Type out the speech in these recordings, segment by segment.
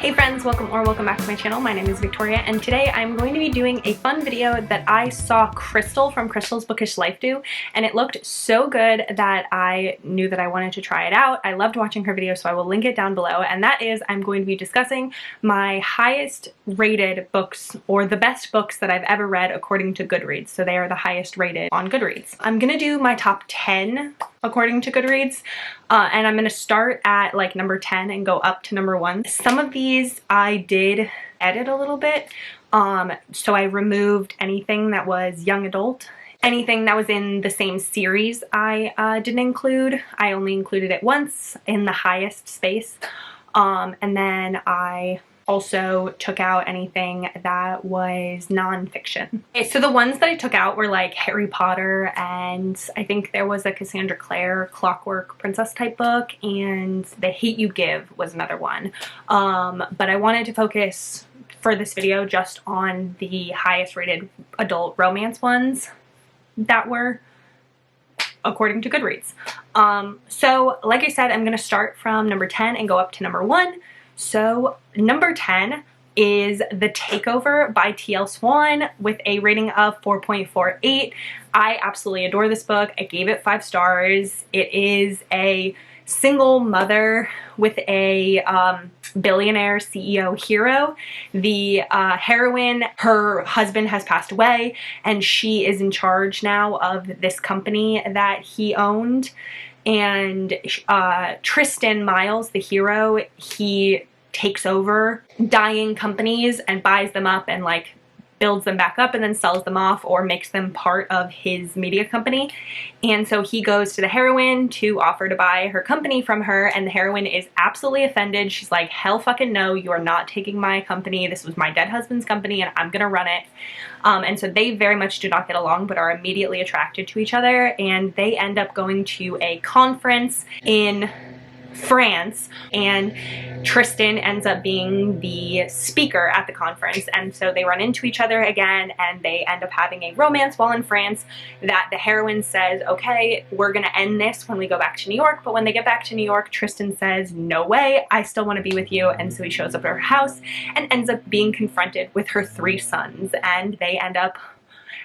Hey friends, welcome back to my channel. My name is Victoria, and today I'm going to be doing a fun video that I saw Crystal from Crystal's Bookish Life do, and it looked so good that I knew that I wanted to try it out. I loved watching her video, so I will link it down below, and that is I'm going to be discussing my highest rated books, or the best books that I've ever read according to Goodreads. So they are the highest rated on Goodreads. I'm gonna do my top 10 according to Goodreads, and I'm gonna start at like number 10 and go up to number 1. Some of these I did edit a little bit, so I removed anything that was young adult. Anything that was in the same series I didn't include. I only included it once in the highest space, and then I also took out anything that was nonfiction. Okay, so the ones that I took out were like Harry Potter, and I think there was a Cassandra Clare Clockwork Princess type book, and The Hate U Give was another one. But I wanted to focus for this video just on the highest rated adult romance ones that were according to Goodreads. So like I said, I'm gonna start from number 10 and go up to number 1. So number 10 is The Takeover by T.L. Swan with a rating of 4.48. I absolutely adore this book. I gave it 5 stars. It is a single mother with a billionaire CEO hero. The heroine, her husband has passed away, and she is in charge now of this company that he owned. And Tristan Miles, the hero, he takes over dying companies and buys them up and like builds them back up and then sells them off or makes them part of his media company. And so he goes to the heroine to offer to buy her company from her, and the heroine is absolutely offended. She's like, hell fucking no, you are not taking my company. This was my dead husband's company and I'm gonna run it. And so they very much do not get along, but are immediately attracted to each other, and they end up going to a conference in France, and Tristan ends up being the speaker at the conference, and so they run into each other again, and they end up having a romance while in France that the heroine says, okay, we're gonna end this when we go back to New York. But when they get back to New York, Tristan says, no way, I still want to be with you. And so he shows up at her house and ends up being confronted with her 3 sons, and they end up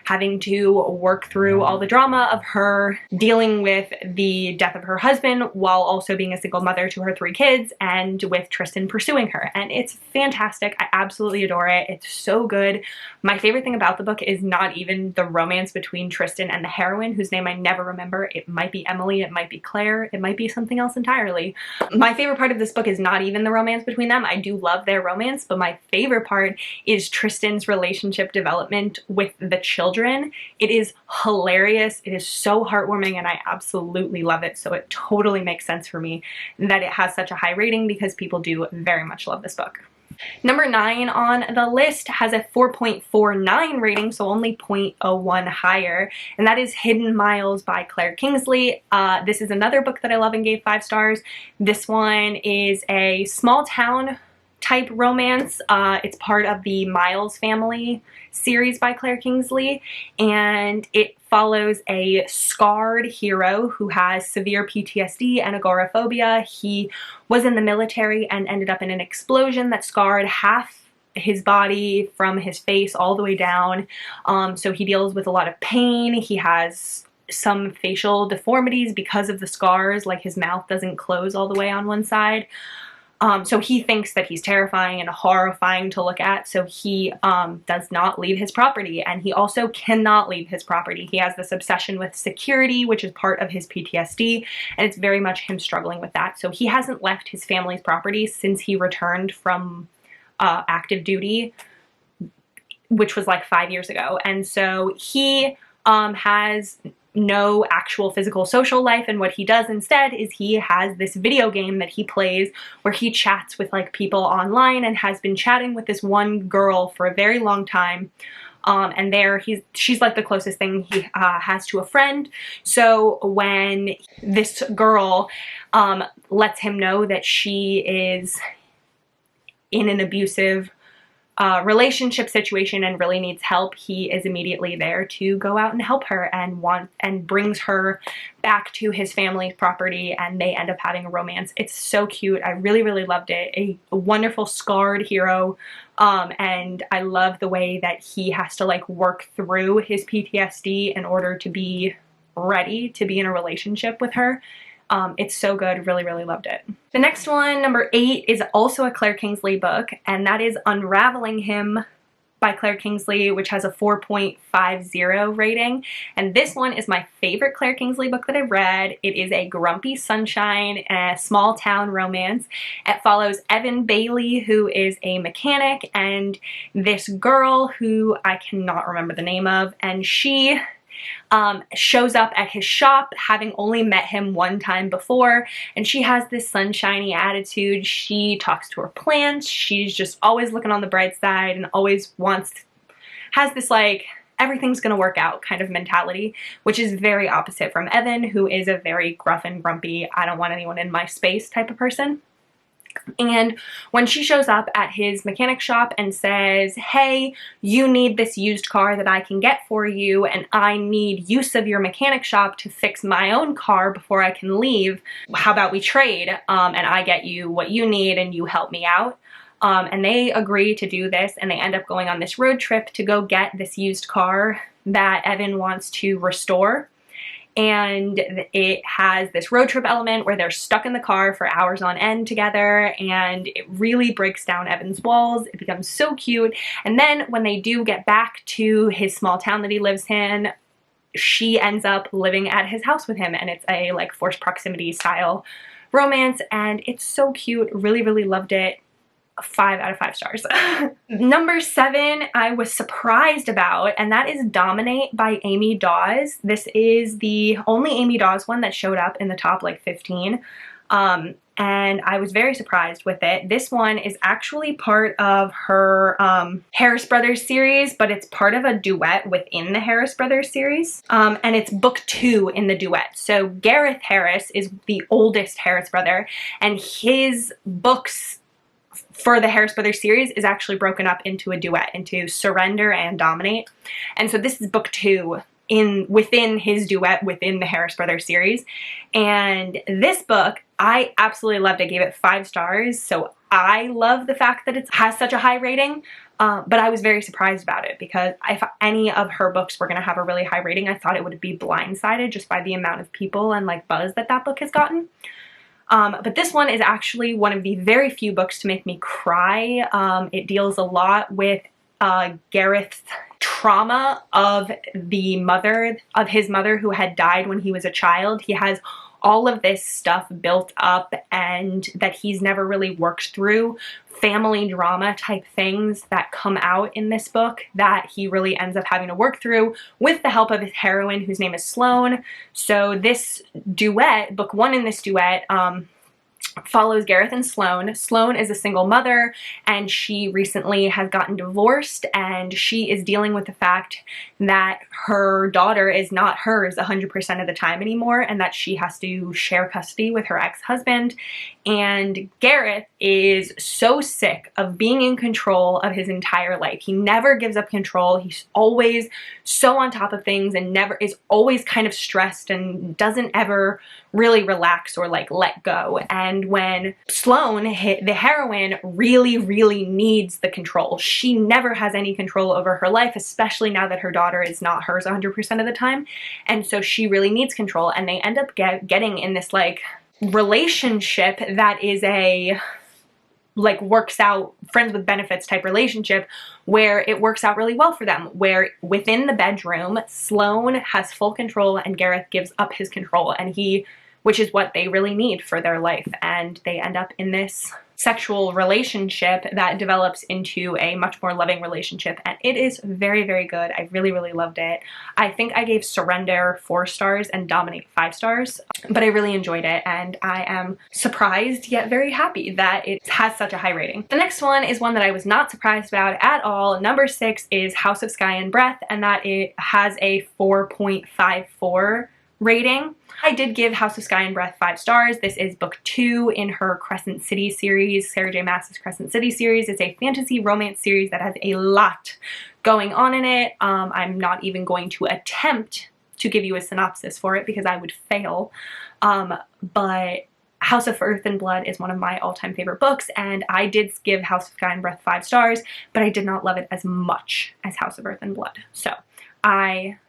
having to work through all the drama of her dealing with the death of her husband while also being a single mother to her 3 kids, and with Tristan pursuing her. And it's fantastic. I absolutely adore it. It's so good. My favorite thing about the book is not even the romance between Tristan and the heroine, whose name I never remember. It might be Emily, it might be Claire, it might be something else entirely. My favorite part of this book is not even the romance between them. I do love their romance, but my favorite part is Tristan's relationship development with the children. It is hilarious. It is so heartwarming, and I absolutely love it. So it totally makes sense for me that it has such a high rating, because people do very much love this book. Number 9 on the list has a 4.49 rating, so only 0.01 higher, and that is Hidden Miles by Claire Kingsley. This is another book that I love and gave 5 stars. This one is a small town type romance. It's part of the Miles family series by Claire Kingsley, and it follows a scarred hero who has severe PTSD and agoraphobia. He was in the military and ended up in an explosion that scarred half his body from his face all the way down. So he deals with a lot of pain. He has some facial deformities because of the scars, like his mouth doesn't close all the way on one side. So he thinks that he's terrifying and horrifying to look at, so he does not leave his property, and he also cannot leave his property. He has this obsession with security, which is part of his PTSD, and it's very much him struggling with that. So he hasn't left his family's property since he returned from active duty, which was like 5 years ago. And so he has no actual physical social life, and what he does instead is he has this video game that he plays where he chats with like people online, and has been chatting with this one girl for a very long time. And she's like the closest thing he has to a friend. So when this girl lets him know that she is in an abusive relationship situation and really needs help, he is immediately there to go out and help her and brings her back to his family's property, and they end up having a romance. It's so cute. I really, really loved it. A wonderful scarred hero. And I love the way that he has to like work through his PTSD in order to be ready to be in a relationship with her. It's so good. Really, really loved it. The next one, number 8, is also a Claire Kingsley book, and that is Unraveling Him by Claire Kingsley, which has a 4.50 rating. And this one is my favorite Claire Kingsley book that I've read. It is a grumpy sunshine, a small town romance. It follows Evan Bailey, who is a mechanic, and this girl who I cannot remember the name of, and she shows up at his shop having only met him one time before, and she has this sunshiny attitude. She talks to her plants. She's just always looking on the bright side and always has this like everything's gonna work out kind of mentality, which is very opposite from Evan, who is a very gruff and grumpy, I don't want anyone in my space type of person. And when she shows up at his mechanic shop and says, hey, you need this used car that I can get for you, and I need use of your mechanic shop to fix my own car before I can leave, how about we trade, and I get you what you need and you help me out. And they agree to do this, and they end up going on this road trip to go get this used car that Evan wants to restore. And it has this road trip element where they're stuck in the car for hours on end together, and it really breaks down Evan's walls. It becomes so cute. And then when they do get back to his small town that he lives in, she ends up living at his house with him, and it's a like forced proximity style romance, and it's so cute. Really, really loved it. 5 out of 5 stars. Number 7 I was surprised about, and that is Dominate by Amy Dawes. This is the only Amy Dawes one that showed up in the top like 15. And I was very surprised with it. This one is actually part of her Harris Brothers series, but it's part of a duet within the Harris Brothers series. And it's book 2 in the duet. So Gareth Harris is the oldest Harris brother, and his books for the Harris Brothers series is actually broken up into a duet, into Surrender and Dominate. And so this is book 2 within his duet within the Harris Brothers series. And this book, I absolutely loved. I gave it 5 stars. So I love the fact that it has such a high rating. But I was very surprised about it, because if any of her books were going to have a really high rating, I thought it would be Blindsided just by the amount of people and like buzz that that book has gotten. But this one is actually one of the very few books to make me cry. It deals a lot with Gareth's trauma of his mother who had died when he was a child. He has all of this stuff built up and that he's never really worked through, family drama type things that come out in this book that he really ends up having to work through with the help of his heroine, whose name is Sloane. So this duet, book 1 in this duet, follows Gareth and Sloane. Sloane is a single mother, and she recently has gotten divorced, and she is dealing with the fact that her daughter is not hers 100% of the time anymore, and that she has to share custody with her ex-husband. And Gareth is so sick of being in control of his entire life. He never gives up control. He's always so on top of things and is always kind of stressed and doesn't ever really relax or like let go. And when Sloane, the heroine, really, really needs the control, she never has any control over her life, especially now that her daughter is not hers 100% of the time. And so she really needs control, and they end up getting in this like relationship that is a like works out, friends with benefits type relationship, where it works out really well for them, where within the bedroom Sloane has full control and Gareth gives up his control, and which is what they really need for their life. And they end up in this sexual relationship that develops into a much more loving relationship, and it is very, very good. I really, really loved it. I think I gave Surrender 4 stars and Dominate 5 stars, but I really enjoyed it, and I am surprised yet very happy that it has such a high rating. The next one is one that I was not surprised about at all. Number 6 is House of Sky and Breath, and that it has a 4.54 rating. I did give House of Sky and Breath 5 stars. This is book 2 in her Crescent City series, Sarah J. Maas's Crescent City series. It's a fantasy romance series that has a lot going on in it. I'm not even going to attempt to give you a synopsis for it because I would fail. But House of Earth and Blood is one of my all-time favorite books, and I did give House of Sky and Breath 5 stars, but I did not love it as much as House of Earth and Blood. So I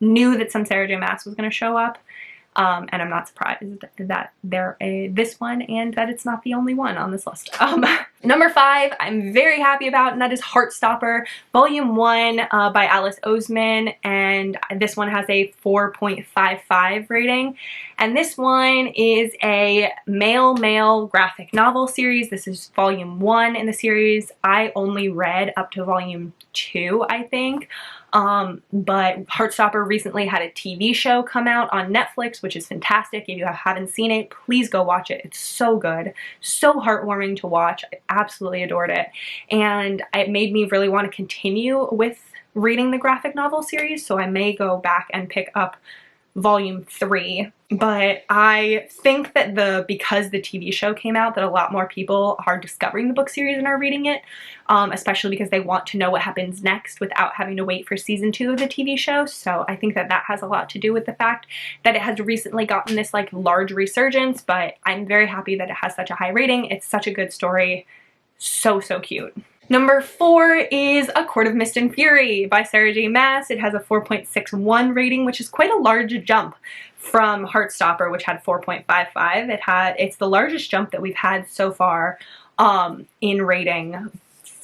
knew that some Sarah J. Maas was going to show up, and I'm not surprised that they're this one and that it's not the only one on this list. Number 5 I'm very happy about, and that is Heartstopper, Volume 1 by Alice Oseman, and this one has a 4.55 rating. And this one is a male graphic novel series. This is Volume 1 in the series. I only read up to Volume 2, I think. But Heartstopper recently had a TV show come out on Netflix, which is fantastic. If you haven't seen it, please go watch it. It's so good, so heartwarming to watch. I absolutely adored it, and it made me really want to continue with reading the graphic novel series, so I may go back and pick up Volume 3. But I think that because the TV show came out, that a lot more people are discovering the book series and are reading it, especially because they want to know what happens next without having to wait for season 2 of the TV show. So I think that that has a lot to do with the fact that it has recently gotten this like large resurgence, but I'm very happy that it has such a high rating. It's such a good story. So cute. Number 4 is A Court of Mist and Fury by Sarah J. Maas. It has a 4.61 rating, which is quite a large jump from Heartstopper, which had 4.55. It's the largest jump that we've had so far in rating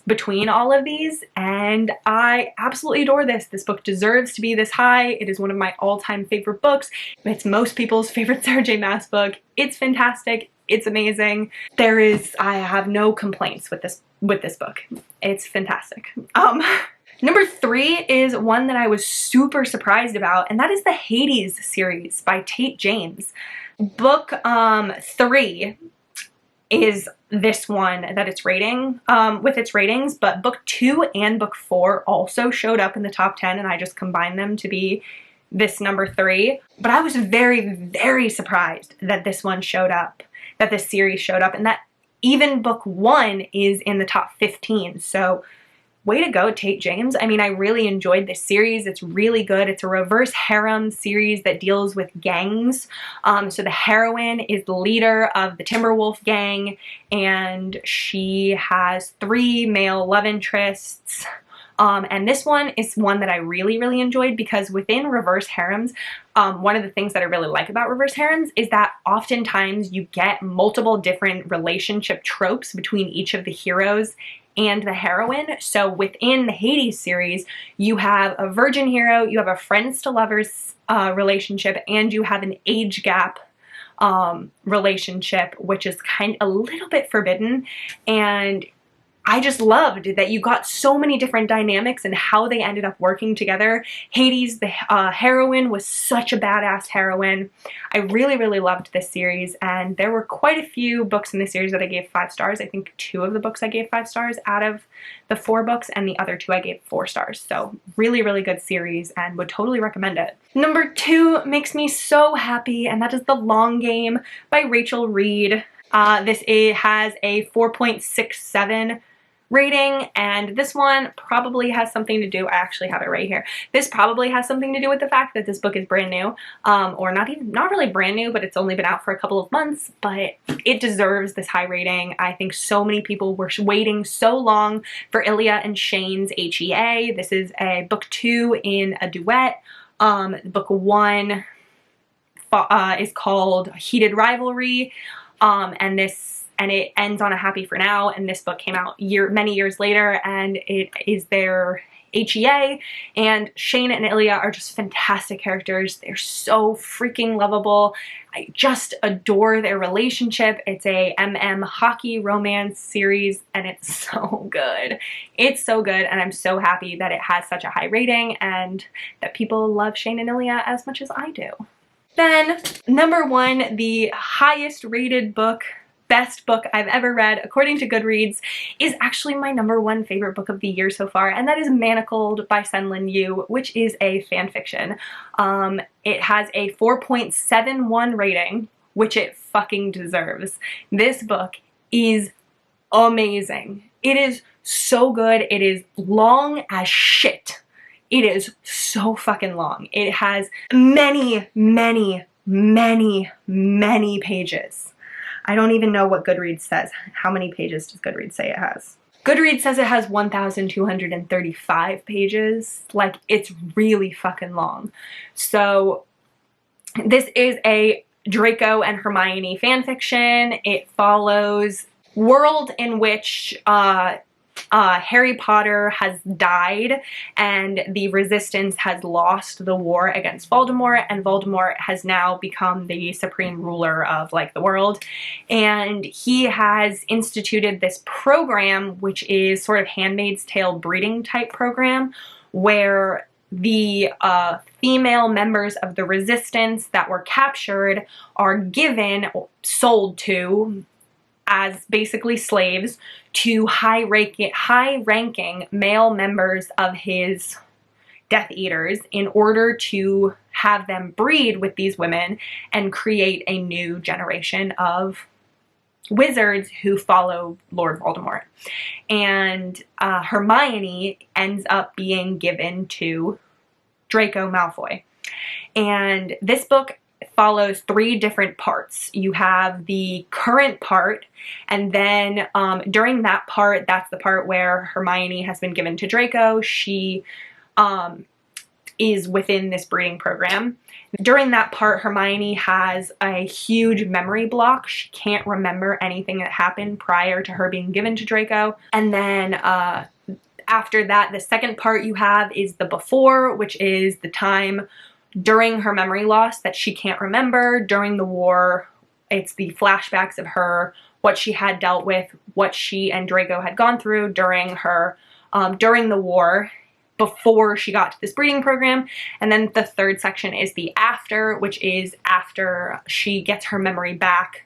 between all of these, and I absolutely adore this. This book deserves to be this high. It is one of my all-time favorite books. It's most people's favorite Sarah J. Maas book. It's fantastic. It's amazing. I have no complaints with this book. It's fantastic. Number 3 is one that I was super surprised about, and that is the Hades series by Tate James. Book 3 is this one that it's rating with its ratings, but book 2 and book 4 also showed up in the top 10, and I just combined them to be this number 3. But I was very surprised that this one showed up, that this series showed up, and that even book 1 is in the top 15. So way to go, Tate James. I mean, I really enjoyed this series. It's really good. It's a reverse harem series that deals with gangs. So the heroine is the leader of the Timberwolf gang, and she has 3 male love interests. And this one is one that I really enjoyed, because within reverse harems, one of the things that I really like about reverse harems is that oftentimes you get multiple different relationship tropes between each of the heroes and the heroine. So within the Hades series, you have a virgin hero, you have a friends to lovers relationship, and you have an age gap relationship, which is a little bit forbidden. And I just loved that you got so many different dynamics and how they ended up working together. Hades, the heroine, was such a badass heroine. I really loved this series, and there were quite a few books in this series that I gave 5 stars. I think 2 of the books I gave 5 stars out of the 4 books, and the other 2 I gave 4 stars. So really good series, and would totally recommend it. Number 2 makes me so happy, and that is The Long Game by Rachel Reed. This has a 4.67 rating, and this one probably has something to do, I actually have it right here. This probably has something to do with the fact that this book is brand new, or not really brand new, but it's only been out for a couple of months, but it deserves this high rating. I think so many people were waiting so long for Ilya and Shane's HEA. This is a book 2 in a duet. Book 1 is called Heated Rivalry, and it ends on a happy for now, and this book came out many years later, and it is their HEA, and Shane and Ilya are just fantastic characters. They're so freaking lovable. I just adore their relationship. It's a hockey romance series, and it's so good. It's so good, and I'm so happy that it has such a high rating and that people love Shane and Ilya as much as I do. Then, number 1, the highest rated book best book I've ever read, according to Goodreads, is actually my #1 favorite book of the year so far, and that is Manacled by Senlin Yu, which is a fan fiction. It has a 4.71 rating, which it fucking deserves. This book is amazing. It is so good. It is long as shit. It is so fucking long. It has many, many, many, many pages. I don't even know what Goodreads says. How many pages does Goodreads say it has? Goodreads says it has 1,235 pages. Like, it's really fucking long. So this is a Draco and Hermione fanfiction. It follows world in which Harry Potter has died and the Resistance has lost the war against Voldemort, and Voldemort has now become the supreme ruler of like the world, and he has instituted this program which is sort of Handmaid's Tale breeding type program where the female members of the Resistance that were captured are given, sold to, as basically slaves to high-ranking male members of his Death Eaters in order to have them breed with these women and create a new generation of wizards who follow Lord Voldemort. And Hermione ends up being given to Draco Malfoy. And this book follows 3 different parts. You have the current part, and then during that part, that's the part where Hermione has been given to Draco. She is within this breeding program. During that part, Hermione has a huge memory block. She can't remember anything that happened prior to her being given to Draco. And then after that, the second part you have is the before, which is the time during her memory loss that she can't remember during the war. It's the flashbacks of her, what she had dealt with, what she and Draco had gone through during her, during the war, before she got to this breeding program. And then the third section is the after, which is after she gets her memory back,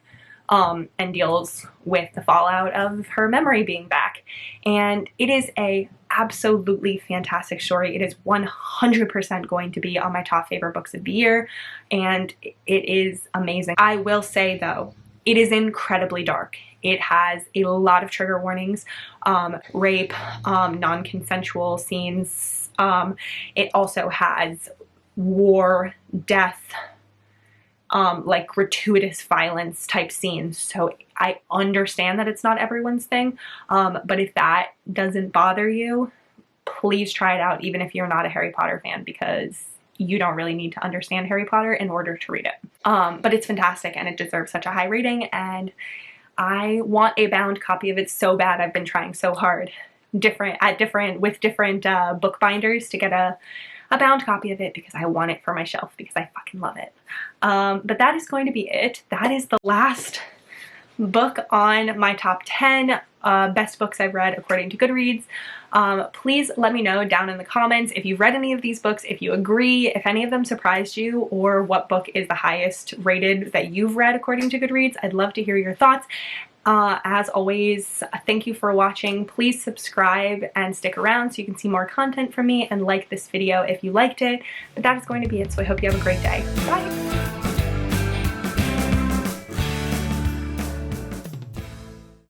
and deals with the fallout of her memory being back. And it is a absolutely fantastic story. It is 100% going to be on my top favorite books of the year, and it is amazing. I will say though, it is incredibly dark. It has a lot of trigger warnings, rape, non-consensual scenes. It also has war, death, like gratuitous violence type scenes. So I understand that it's not everyone's thing, but if that doesn't bother you, please try it out, even if you're not a Harry Potter fan, because you don't really need to understand Harry Potter in order to read it. But it's fantastic and it deserves such a high rating, and I want a bound copy of it so bad. I've been trying so hard with different book binders to get a bound copy of it because I want it for my shelf because I fucking love it. But that is going to be it. That is the last book on my top 10 best books I've read according to Goodreads. Please let me know down in the comments if you've read any of these books, if you agree, if any of them surprised you, or what book is the highest rated that you've read according to Goodreads. I'd love to hear your thoughts. As always, thank you for watching. Please subscribe and stick around so you can see more content from me, and like this video if you liked it. But that is going to be it, so I hope you have a great day. Bye!